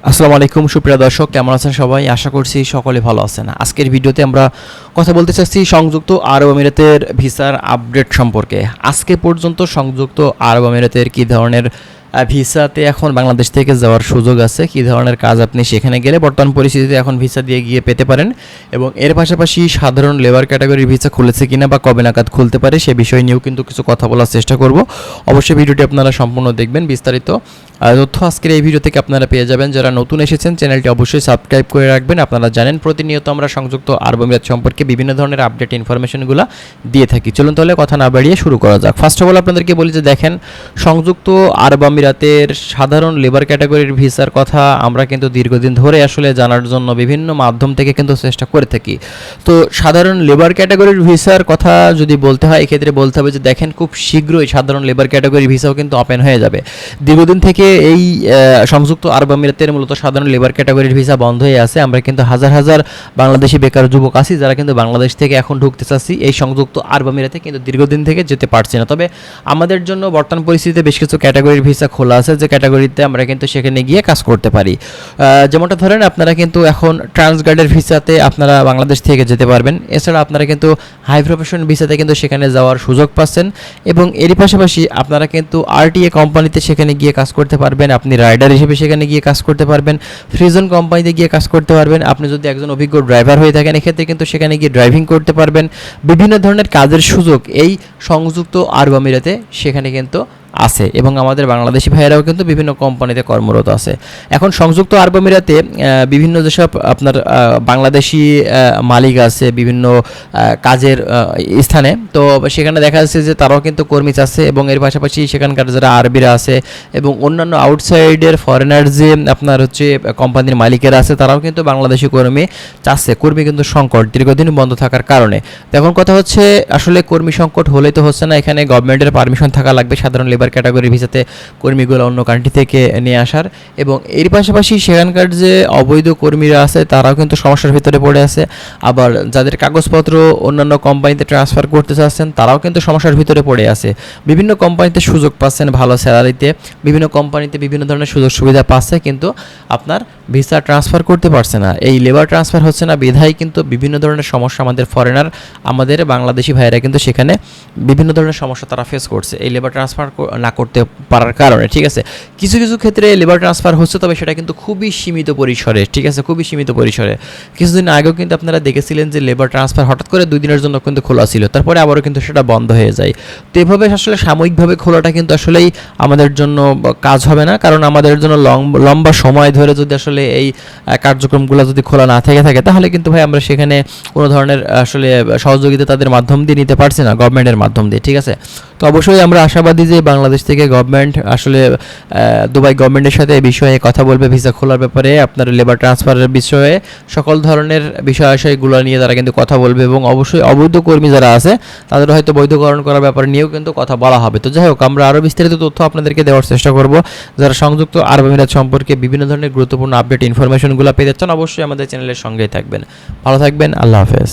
আসসালামু আলাইকুম সুপ্রিয় দর্শক, কেমন আছেন সবাই? আশা করছি সকলে ভালো আছেন। আজকের ভিডিওতে আমরা কথা বলতে চাচ্ছি সংযুক্ত আরব আমিরাতের ভিসার আপডেট সম্পর্কে। আজকে পর্যন্ত সংযুক্ত আরব আমিরাতের কী ধরনের ভিসাতে এখন বাংলাদেশ থেকে যাওয়ার সুযোগ আছে, কী ধরনের কাজ আপনি সেখানে গেলে বর্তমান পরিস্থিতিতে এখন ভিসা দিয়ে গিয়ে পেতে পারেন, এবং এর পাশাপাশি সাধারণ লেবার ক্যাটাগরির ভিসা খুলেছে কিনা বা কবে নাগাদ খুলতে পারে সে বিষয় নিয়েও কিন্তু কিছু কথা বলার চেষ্টা করব। অবশ্যই ভিডিওটি আপনারা সম্পূর্ণ দেখবেন, বিস্তারিত তথ্য আজকের এই ভিডিও থেকে আপনারা পেয়ে যাবেন। যারা নতুন এসেছেন চ্যানেলটি অবশ্যই সাবস্ক্রাইব করে রাখবেন। আপনারা জানেন প্রতিনিয়ত আমরা সংযুক্ত আরব আমিরাত সম্পর্কে বিভিন্ন ধরনের আপডেট ইনফরমেশনগুলো দিয়ে থাকি। চলুন তাহলে কথা না বাড়িয়ে শুরু করা যাক। ফার্স্ট অফ অল আপনাদেরকে বলি যে দেখেন, সংযুক্ত আরব আমিরাতের সাধারণ লেবার ক্যাটাগরির ভিসার কথা আমরা কিন্তু দীর্ঘদিন ধরে আসলে জানার জন্য বিভিন্ন মাধ্যম থেকে কিন্তু চেষ্টা করে থাকি। তো সাধারণ লেবার ক্যাটাগরির ভিসার কথা যদি বলতে হয়, এক্ষেত্রে বলতে হবে যে দেখেন, খুব শীঘ্রই সাধারণ লেবার ক্যাটাগরির ভিসাও কিন্তু ওপেন হয়ে যাবে। দীর্ঘদিন থেকে এই সংযুক্ত আরব আমিরাতের মূলত সাধারণ লেবার ক্যাটাগরির ভিসা বন্ধ হয়ে আছে। আমরা কিন্তু হাজার হাজার বাংলাদেশি বেকার যুবক আছি যারা কিন্তু বাংলাদেশ থেকে এখন ঢুকতে চাচ্ছি এই সংযুক্ত আরব আমিরাতে, কিন্তু দীর্ঘদিন থেকে যেতে পারছি না। তবে আমাদের জন্য বর্তমান পরিস্থিতিতে বেশ কিছু ক্যাটাগরির ভিসা খোলা আছে, যে ক্যাটাগরিতে আমরা কিন্তু সেখানে গিয়ে কাজ করতে পারি। যেমনটা ধরেন, আপনারা কিন্তু এখন ট্রান্সগার্ডের ভিসাতে আপনারা বাংলাদেশ থেকে যেতে পারবেন। এছাড়া আপনারা কিন্তু হাই প্রফেশন ভিসাতে কিন্তু সেখানে যাওয়ার সুযোগ পাচ্ছেন, এবং এরই পাশাপাশি আপনারা কিন্তু আরটিএ কোম্পানিতে সেখানে গিয়ে কাজ করতে পারবেন। আপনি রাইডার হিসেবে সেখানে গিয়ে কাজ করতে পারবেন, ফ্রিজন কোম্পানিতে গিয়ে কাজ করতে পারবেন। আপনি যদি একজন অভিজ্ঞ ড্রাইভার হয়ে থাকেন, এক্ষেত্রে কিন্তু সেখানে গিয়ে ড্রাইভিং করতে পারবেন। বিভিন্ন ধরনের কাজের সুযোগ এই সংযুক্ত আরব আমিরাতে সেখানে কিন্তু আছে, এবং আমাদের বাংলাদেশি ভাইয়েরাও কিন্তু বিভিন্ন কোম্পানিতে কর্মরত আছে। এখন সংযুক্ত আরব আমিরাতে বিভিন্ন যেসব আপনার বাংলাদেশি মালিক আছে বিভিন্ন কাজের স্থানে, তো সেখানে দেখা যাচ্ছে যে তারাও কিন্তু কর্মী চাচ্ছে, এবং এর পাশাপাশি সেখানকার যারা আরবিরা আছে এবং অন্যান্য আউটসাইডের ফরেনার যে আপনার হচ্ছে কোম্পানির মালিকেরা আছে, তারাও কিন্তু বাংলাদেশি কর্মী চাচ্ছে। কর্মী কিন্তু সংকট দীর্ঘদিন বন্ধ থাকার কারণে। এখন কথা হচ্ছে, আসলে কর্মী সংকট হলেই তো হচ্ছে না, এখানে গভর্নমেন্টের পারমিশন থাকা লাগবে সাধারণ লেবার ক্যাটাগরি ভিসাতে কর্মীগুলো অন্য কান্ট্রি থেকে নিয়ে আসার। এবং এর পাশাপাশি সেখানকার যে অবৈধ কর্মীরা আছে তারাও কিন্তু সমস্যার ভিতরে পড়ে আছে। আবার যাদের কাগজপত্র অন্যান্য কোম্পানিতে ট্রান্সফার করতে চাচ্ছেন তারাও কিন্তু সমস্যার ভিতরে পড়ে আছে। বিভিন্ন কোম্পানিতে সুযোগ পাচ্ছেন ভালো স্যালারিতে, বিভিন্ন কোম্পানিতে বিভিন্ন ধরনের সুযোগ সুবিধা পাচ্ছে, কিন্তু আপনার ভিসা ট্রান্সফার করতে পারছে না। এই লেবার ট্রান্সফার হচ্ছে না বিধায় কিন্তু বিভিন্ন ধরনের সমস্যা আমাদের ফরেনার, আমাদের বাংলাদেশি ভাইয়েরা কিন্তু সেখানে বিভিন্ন ধরনের সমস্যা তারা ফেস করছে এই লেবার ট্রান্সফার না করতে পারার কারণে। ঠিক আছে, কিছু কিছু ক্ষেত্রে লেবার ট্রান্সফার হচ্ছে, তবে সেটা কিন্তু খুবই সীমিত পরিসরে। ঠিক আছে, খুবই সীমিত পরিসরে। কিছুদিন আগেও কিন্তু আপনারা দেখেছিলেন যে লেবার ট্রান্সফার হঠাৎ করে 2 দিনের জন্য কিন্তু খোলা ছিল, তারপরে আবারও কিন্তু সেটা বন্ধ হয়ে যায়। তো এভাবে আসলে সাময়িকভাবে খোলাটা কিন্তু আসলেই আমাদের জন্য কাজ হবে না, কারণ আমাদের জন্য লম্বা সময় ধরে যদি আসলে এই কার্যক্রমগুলো যদি খোলা না থেকে থাকে, তাহলে কিন্তু ভাই আমরা সেখানে কোনো ধরনের আসলে সহযোগিতা তাদের মাধ্যম দিয়ে নিতে পারছি না, গভর্নমেন্টের মাধ্যম দিয়ে। ঠিক আছে, তো অবশ্যই আমরা আশাবাদী যে বাংলাদেশ থেকে গভর্নমেন্ট আসলে দুবাই গভর্নমেন্টের সাথে এই বিষয়ে কথা বলবে, ভিসা খোলার ব্যাপারে, আপনার লেবার ট্রান্সফারের বিষয়ে সকল ধরনের বিষয়গুলো নিয়ে তারা কিন্তু কথা বলবে, এবং অবশ্যই অবৈধ কর্মী যারা আছে তাদের হয়তো বৈধকরণ করার ব্যাপারে নিয়েও কিন্তু কথা বলা হবে। তো যাই হোক, আমরা আরও বিস্তারিত তথ্য আপনাদেরকে দেওয়ার চেষ্টা করব। যারা সংযুক্ত আরব আমিরাত সম্পর্কে বিভিন্ন ধরনের গুরুত্বপূর্ণ আপডেট ইনফরমেশনগুলো পেতে চান, অবশ্যই আমাদের চ্যানেলের সঙ্গেই থাকবেন। ভালো থাকবেন, আল্লাহ হাফেজ।